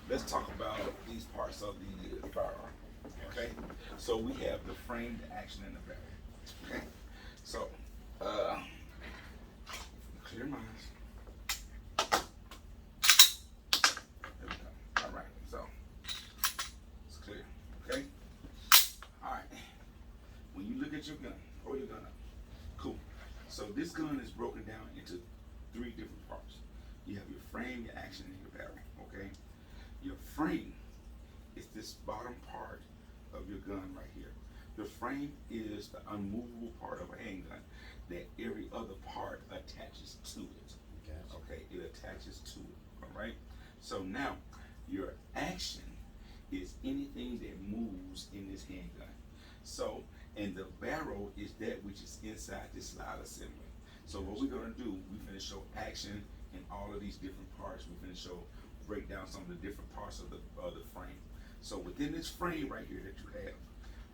let's talk about these parts of the firearm. Okay, so we have the frame, the action, and the barrel. Okay, so uh, clear minds. There we go. All right, so it's clear. Okay, all right. When you look at your gun, hold your gun up. Cool. So this gun is broken down into three different parts. You have your frame, your action, and your barrel. Okay, your frame is this bottom part of your gun right here. The frame is the unmovable part of a handgun that every other part attaches to it. Gotcha. Okay, it attaches to it. All right. So now your action is anything that moves in this handgun. So, and the barrel is that which is inside this slide assembly. So what we're gonna do, we're gonna show action in all of these different parts. We're gonna show, break down some of the different parts of the frame. So within this frame right here that you have,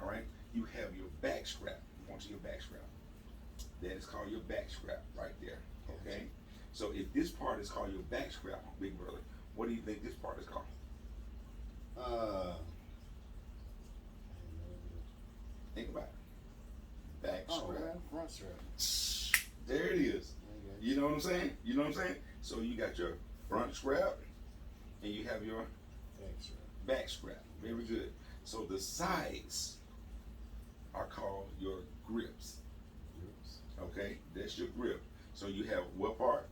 all right, you have your back strap. Onto your back strap. That is called your back strap right there. Okay. So if this part is called your back strap, big brother, what do you think this part is called? Think about it. Back strap. Front strap. There it is. You know what I'm saying? You know what I'm saying? So you got your front strap and you have your Back strap. back strap. Very good. So the sides are called your grips. Grips. Okay, that's your grip. So you have what part?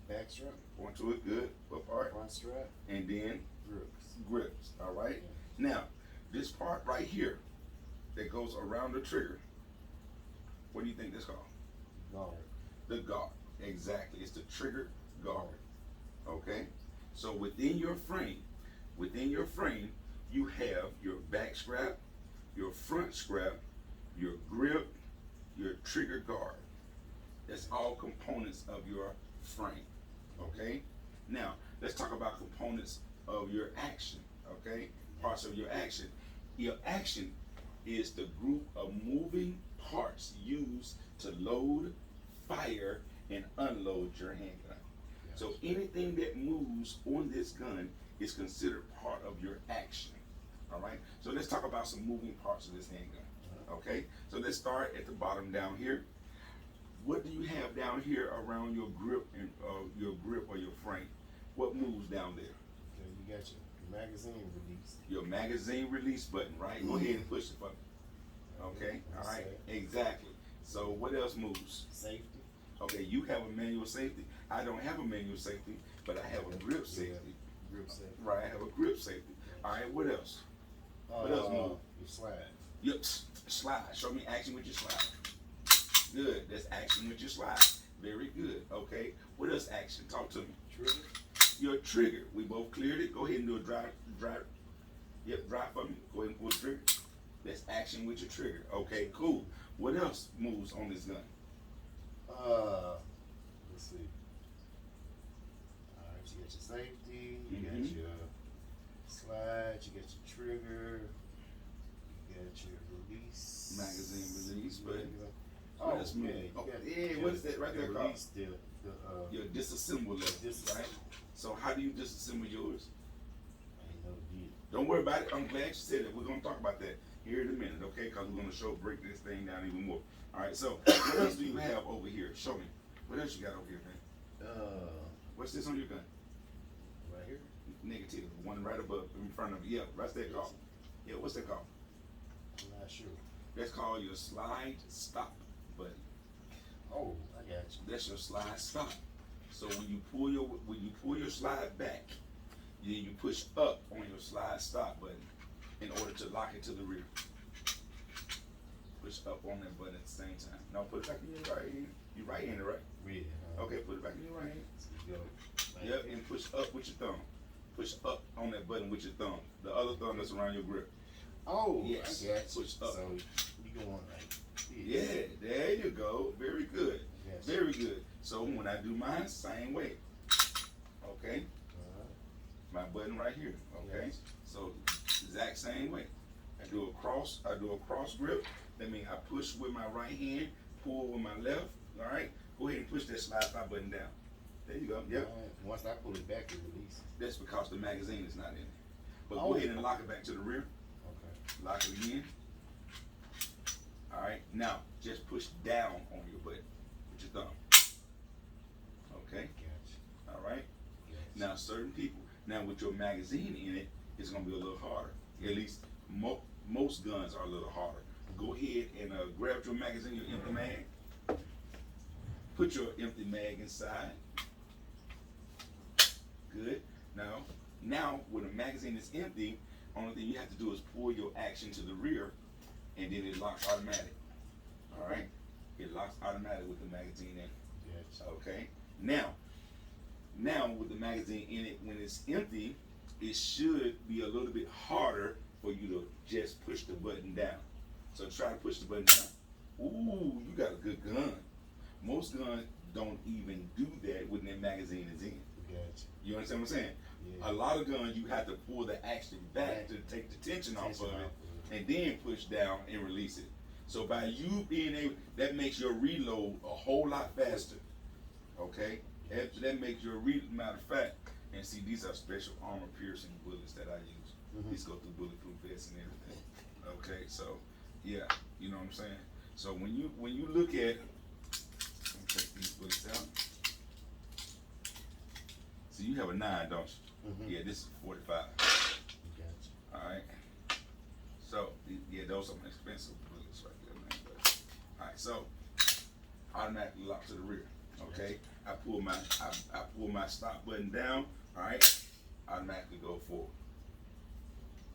Back strap. Onto it, good. What part? Front strap. And then Grips. grips. All right. Now, this part right here that goes around the trigger, what do you think that's called? Guard. The guard. Exactly. It's the trigger guard. Okay. So within your frame, you have your back strap, your front strap, your grip, your trigger guard. That's all components of your frame. Okay. Now let's talk about components of your action. Okay. Parts of your action. Your action is the group of moving parts used to load, fire, and unload your handgun. So anything that moves on this gun is considered part of your action. All right. So let's talk about some moving parts of this handgun. Okay. So let's start at the bottom down here. What do you have down here around your grip and your grip or your frame? What moves down there? Okay, you got your magazine release. Your magazine release button, right? Go ahead and push the button. Okay. All right. Exactly. So what else moves? Safety. Okay, you have a manual safety. I don't have a manual safety, but I have a grip safety. Grip safety. Right, I have a grip safety. All right, what else? What else move? Your slide. Yep, slide. Show me action with your slide. Good, that's action with your slide. Very good. Okay, what else action? Talk to me. Trigger. Your trigger. We both cleared it. Go ahead and do a drive. Yep, drive for me. Go ahead and pull the trigger. That's action with your trigger. Okay, cool. What else moves on this gun? Let's see. All right, you got your safety, you got your slide, you got your trigger, you got your release. Magazine release, but oh, let's yeah, move. you got Yeah, what is that right there called? Release, Your disassembler, right? So how do you disassemble yours? I ain't never did. Don't worry about it. I'm glad you said it. We're gonna talk about that here in a minute, okay? Because we're gonna break this thing down even more. All right. So what else do you have over here? Show me. What else you got over here, man? What's this on your gun? Right here. Negative. One right above, in front of you. Yeah. What's that called? Yeah. What's that called? I'm not sure. That's called your slide stop button. Oh, I got you. That's your slide stop. So when you pull your slide back, then you push up on your slide stop button in order to lock it to the rear. Push up on that button at the same time. Now put it back in your right hand. You right-handed, right? Yeah. Okay, put it back in your right hand. Go. Yep, and push up with your thumb. Push up on that button with your thumb. The other thumb that's around your grip. Oh, yes. I got you. Push up. So you going like this. Yeah, there you go. Very good. Yes. Very good. So when I do mine, same way. Okay. My button right here. Okay. Yes. So exact same way. I do a cross grip. That means I push with my right hand, pull with my left. All right. Go ahead and push that slide stop button down. There you go. Yep. Once I pull it back, it releases. That's because the magazine is not in it. But go ahead and lock it back to the rear. Okay. Lock it again. All right. Now just push down on your butt with your thumb. Okay. Gotcha. All right. Gotcha. Now certain people, now with your magazine in it, it's gonna be a little harder. At least most guns are a little harder. Go ahead and grab your magazine, your empty mag. Put your empty mag inside. Good. Now when the magazine is empty, only thing you have to do is pull your action to the rear, and then it locks automatic. All right. It locks automatic with the magazine in. Gotcha. Okay. Now with the magazine in it, when it's empty, it should be a little bit harder for you to just push the button down. So try to push the button down. Ooh, you got a good gun. Most guns don't even do that when their magazine is in. Gotcha. You understand what I'm saying? Yeah. A lot of guns you have to pull the action back to take the tension off of it, and then push down and release it. So by you being able, that makes your reload a whole lot faster. Okay? That makes your matter of fact, and see, these are special armor piercing bullets that I use. Mhm. These go through bulletproof vests and everything. Okay, so yeah, you know what I'm saying. So when you look at, let me take these bullets out. So you have a 9, don't you? Mhm. Yeah, this is 45. Gotcha. All right. So yeah, those are expensive bullets right there, man. But, all right, so automatically lock to the rear. Okay. I pull my stop button down. All right. Automatically go forward.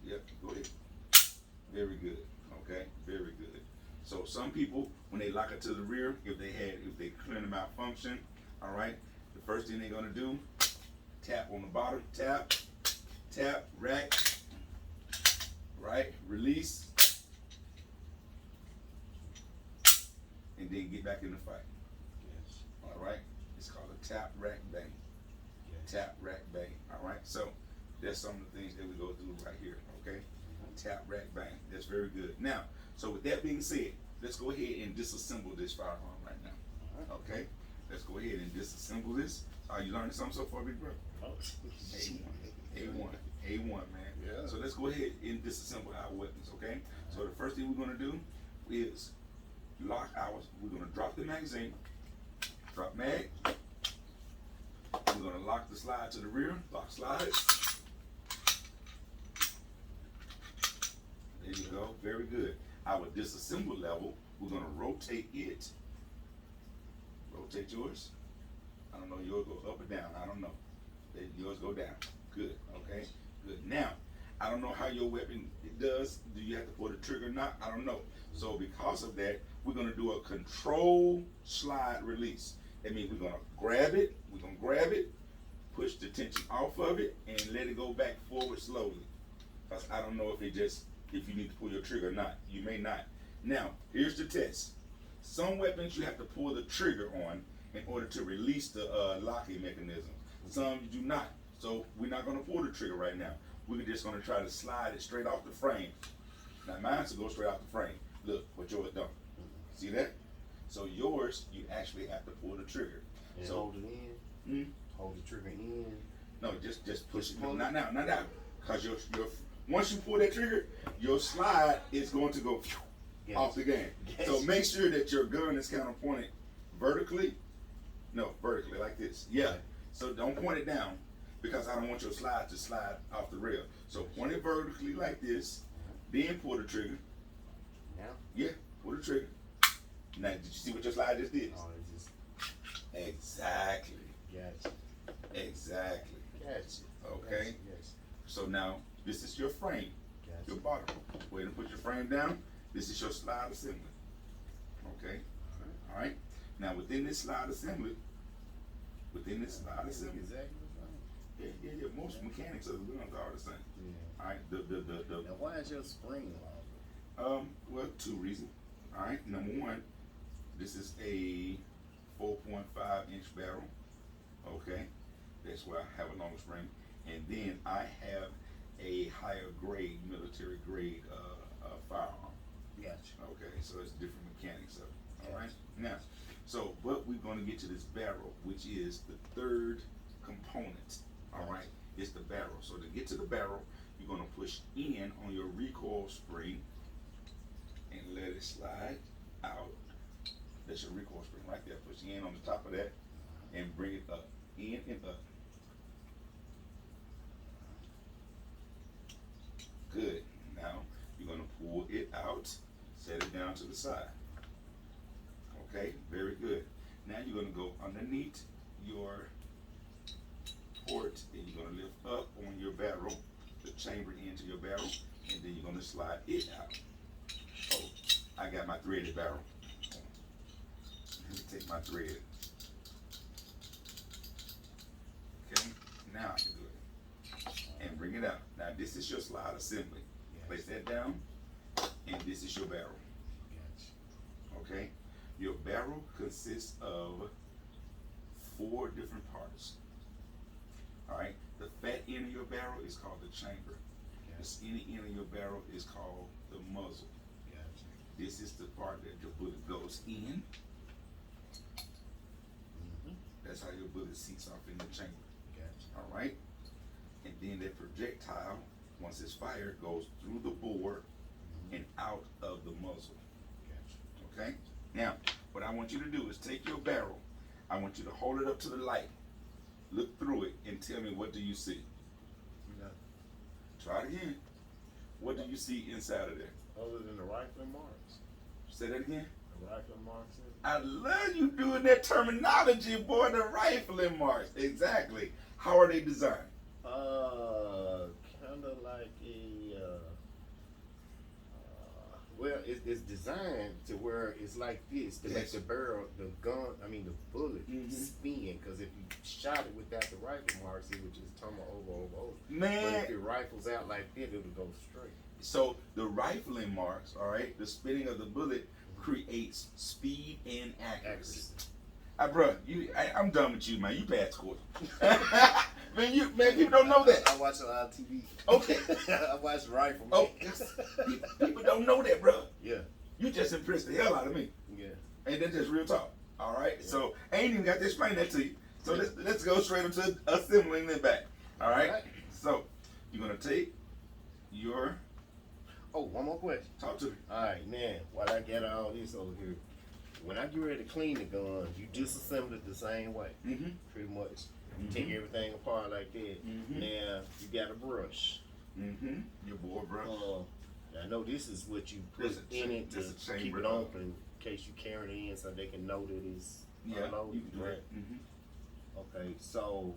Yep. Go ahead. Very good. Okay. Very good. So some people, when they lock it to the rear, if they clear the malfunction, all right, the first thing they're gonna do, tap on the bottom, tap, rack, right, release, and then get back in the fight. Yes. All right, it's called a tap, rack, bang. Yes. Tap, rack, bang. All right, so that's some of the things that we go through right here. Okay, tap, rack, bang. That's very good. Now, so with that being said, let's go ahead and disassemble this firearm right now. All right. Okay, let's go ahead and disassemble this. Are you learning something so far, big bro? Oh. A1, man. Yeah. So let's go ahead and disassemble our weapons, okay? So the first thing we're gonna do is we're gonna drop the magazine, drop mag. We're gonna lock the slide to the rear, lock slide. There you go, very good. Our disassemble level, we're gonna rotate it. Rotate yours. I don't know, yours go up or down, I don't know. Yours go down, good, okay, good. Now, I don't know how your weapon does. Do you have to pull the trigger or not? I don't know. So because of that, we're gonna do a control slide release. That means we're gonna grab it, push the tension off of it, and let it go back forward slowly. Because I don't know if you need to pull your trigger or not. You may not. Now, here's the test. Some weapons you have to pull the trigger on in order to release the locking mechanism. Some you do not. So we're not gonna pull the trigger right now. We're just gonna try to slide it straight off the frame. Now mine's will go straight off the frame. Look what yours don't. See that? So yours, you actually have to pull the trigger. And So hold it in. hmm? Hold the trigger in. No, just push it. Pull Not it. now, not now. Cause your once you pull that trigger, your slide is going to go Yes. off the game. Yes. So make sure that your gun is kind of pointed vertically. No, vertically like this. Yeah. So don't point it down because I don't want your slide to slide off the rail. So point it vertically like this, then pull the trigger. Now? Yeah, pull the trigger. Now, did you see what your slide just did? Oh, it's just Exactly. gotcha. Exactly. Gotcha. Okay. Gotcha. Yes. So now, this is your frame, your Gotcha. bottom. Go ahead and put your frame down. This is your slide assembly. Okay. All right. Now, within this slide assembly, Exactly the yeah. Most mechanics of the guns are the same. same. Yeah. All right. Now, why is your spring longer? Well, 2 reasons. All right. Number one, this is a 4.5-inch barrel. Okay. That's why I have a longer spring. And then I have a higher grade, military grade firearm. Gotcha. Okay. So it's different mechanics of it. All right. Now, so but we're going to get to this barrel, which is the third component. All right. It's the barrel. So to get to the barrel, you're gonna push in on your recoil spring and let it slide out. That's your recoil spring right there. Push in on the top of that and bring it up, in and up. Good. Now you're gonna pull it out, set it down to the side. Okay, very good. Now you're gonna go underneath your port and you're gonna lift up on your barrel, the chamber into your barrel, and then you're gonna slide it out. Oh, I got my threaded barrel. Let me take my thread. Okay, now I can do it. And bring it out. Now this is your slide assembly. Place that down, and this is your barrel. Okay? Your barrel consists of 4 different parts. Alright? The fat end of your barrel is called the chamber. The skinny end of your barrel is called the muzzle. This is the part that the bullet goes in. That's how your bullet seats off in the chamber. Alright? And then that projectile, once it's fired, goes through the bore and out of the muzzle. Okay? Now, what I want you to do is take your barrel. I want you to hold it up to the light. Look through it and tell me, what do you see? Try it again. What do you see inside of there? Other than the rifling marks. Say that again. The rifling marks. I love you doing that terminology, boy. The rifling marks. Exactly. How are they designed? Kind of like well, it's designed to where it's like this to make the barrel, the bullet spin. Because if you shot it without the rifle marks, it would just tumble over. Man. But if it rifles out like this, it would go straight. So the rifling marks, all right, the spinning of the bullet creates speed and accuracy. Bro, I'm done with you, man. You passed course. man, people don't know that. I watch a lot of TV. Okay. I watch Rifle. Oh, people don't know that, bro. Yeah. You just impressed the hell out of me. Yeah. And that's just real talk. All right. Yeah. So I ain't even got to explain that to you. So let's go straight into assembling it back. All right. So you're gonna take your. Oh, one more question. Talk to me. All right, man. While I get all this over here, when I get ready to clean the gun, you disassemble it the same way, pretty much. You take everything apart like that. Now you got a brush. Your bore brush. I know this is what you put in it to keep it open in case you carry it in, so they can know that it's unloaded. You can do right? Okay, so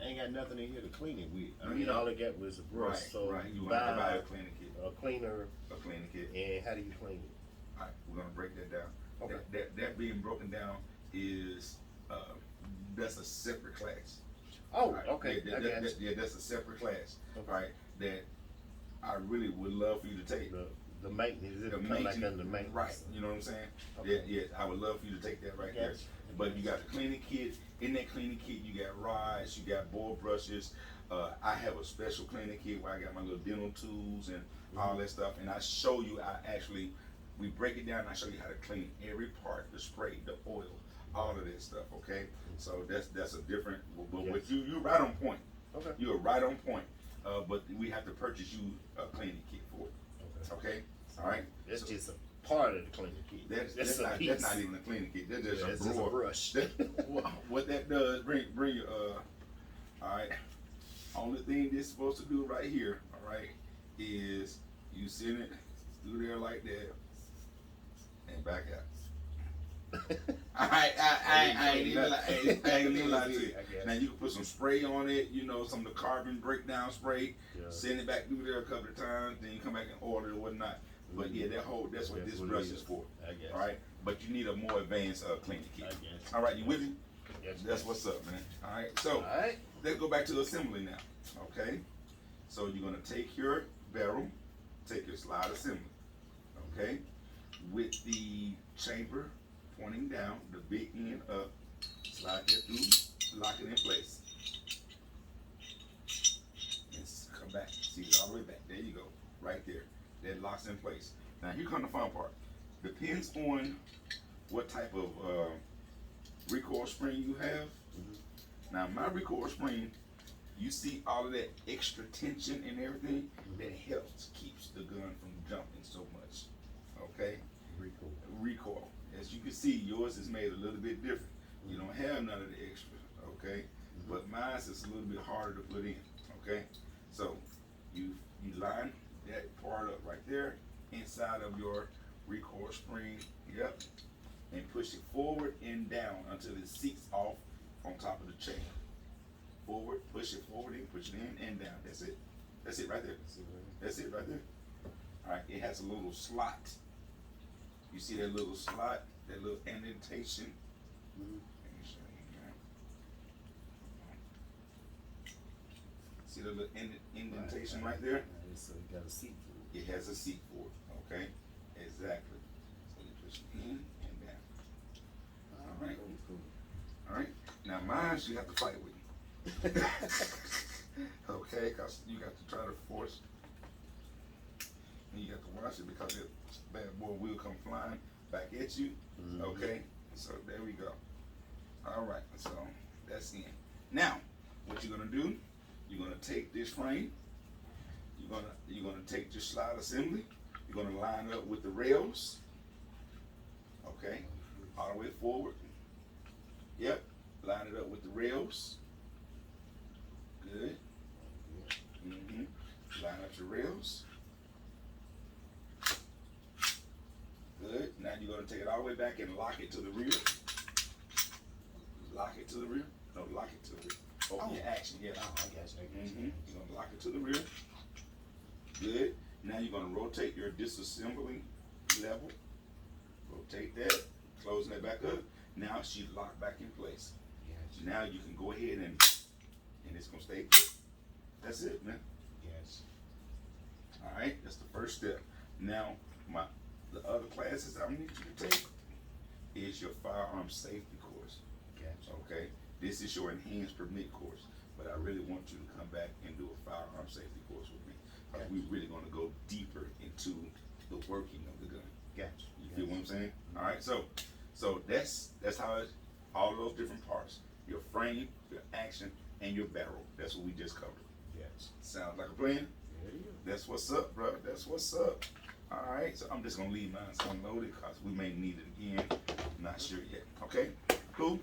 I ain't got nothing in here to clean it with. I mean, all I got was a brush. So you want to buy a cleaner kit. A cleaner. A cleaner kit. And how do you clean it? All right, we're gonna break that down. Okay. That being broken down is that's a separate class. Oh, right? okay. That's a separate class. Okay. Right? That I really would love for you to take. The maintenance. Is it like under maintenance? Right. You know what I'm saying? Okay. Yeah, I would love for you to take that right there. But you got the cleaning kit. In that cleaning kit, you got rods, you got bore brushes. I have a special cleaning kit where I got my little dental tools and all that stuff. And I show you, we break it down and I show you how to clean every part, the spray, the oil, all of that stuff, okay? So that's a different, but with you're right on point. Okay. You're right on point. But we have to purchase you a cleaning kit for it. Okay? All right? That's just a part of the cleaning kit. That's not even a cleaning kit. That's just a brush. What that does, bring you, all right? Only thing this is supposed to do right here, all right, is you send it through there like that and back out. I ain't even lie to you. Now you can put some spray on it, some of the carbon breakdown spray. Send it back through there a couple of times, then you come back and order it or whatnot. But yeah, that's what this brush is for. All right, but you need a more advanced cleaning kit. All right, you with me? That's what's up, man. All right, so let's go back to assembly now. Okay, so you're gonna take your barrel, take your slide assembly. Okay, with the chamber pointing down, the big end up, slide that through, lock it in place. And come back, see it all the way back. There you go, right there. That locks in place. Now here comes the fun part. Depends on what type of recoil spring you have. Now my recoil spring You see all of that extra tension and everything, that helps, keeps the gun from jumping so much. Okay? Recoil. As you can see, yours is made a little bit different. You don't have none of the extra, okay? But mine's is a little bit harder to put in, okay? So you line that part up right there inside of your recoil spring, yep, and push it forward and down until it seats off on top of the chain. Forward, push it forward and push it in and down. That's it. That's it right there. That's it right there. All right, it has a little slot. You see that little slot, that little indentation? Let me show you here. See the little indentation right there? So you got a seat for it. It has a seat for it, okay? Exactly. So you push it in and down. All right. All right. Now mine, you have to fight with. Okay, because you got to try to force, and you got to watch it because that bad boy will come flying back at you. Okay, so there we go. All right, so that's in. Now, what you're gonna do? You're gonna take this frame. You're gonna take your slide assembly. You're gonna line up with the rails. Okay, all the way forward. Yep, line it up with the rails. Good. Line up your rails. Good. Now you're going to take it all the way back and lock it to the rear. Lock it to the rear. No, lock it to the rear. Oh, yeah, action. Yeah. Oh, I got you. You're going to lock it to the rear. Good. Now you're going to rotate your disassembly level. Rotate that. Closing that back up. Now she's locked back in place. Gotcha. Now you can go ahead and it's gonna stay. That's it, man. Yes. All right, that's the first step. Now, the other classes I need you to take is your firearm safety course. Gotcha. Okay, this is your enhanced permit course, but I really want you to come back and do a firearm safety course with me. Because we're really gonna go deeper into the working of the gun. Gotcha. You feel what I'm saying? All right, so that's how it's all those different parts: your frame, your action, and your barrel. That's what we just covered. Yes. Sounds like a plan? Yeah. That's what's up, bro. That's what's up. All right, so I'm just gonna leave mine unloaded because we may need it again. Not sure yet. Okay, cool?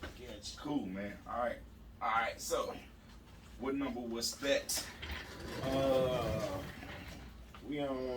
Gotcha. Cool, man. All right, so what number was that? We on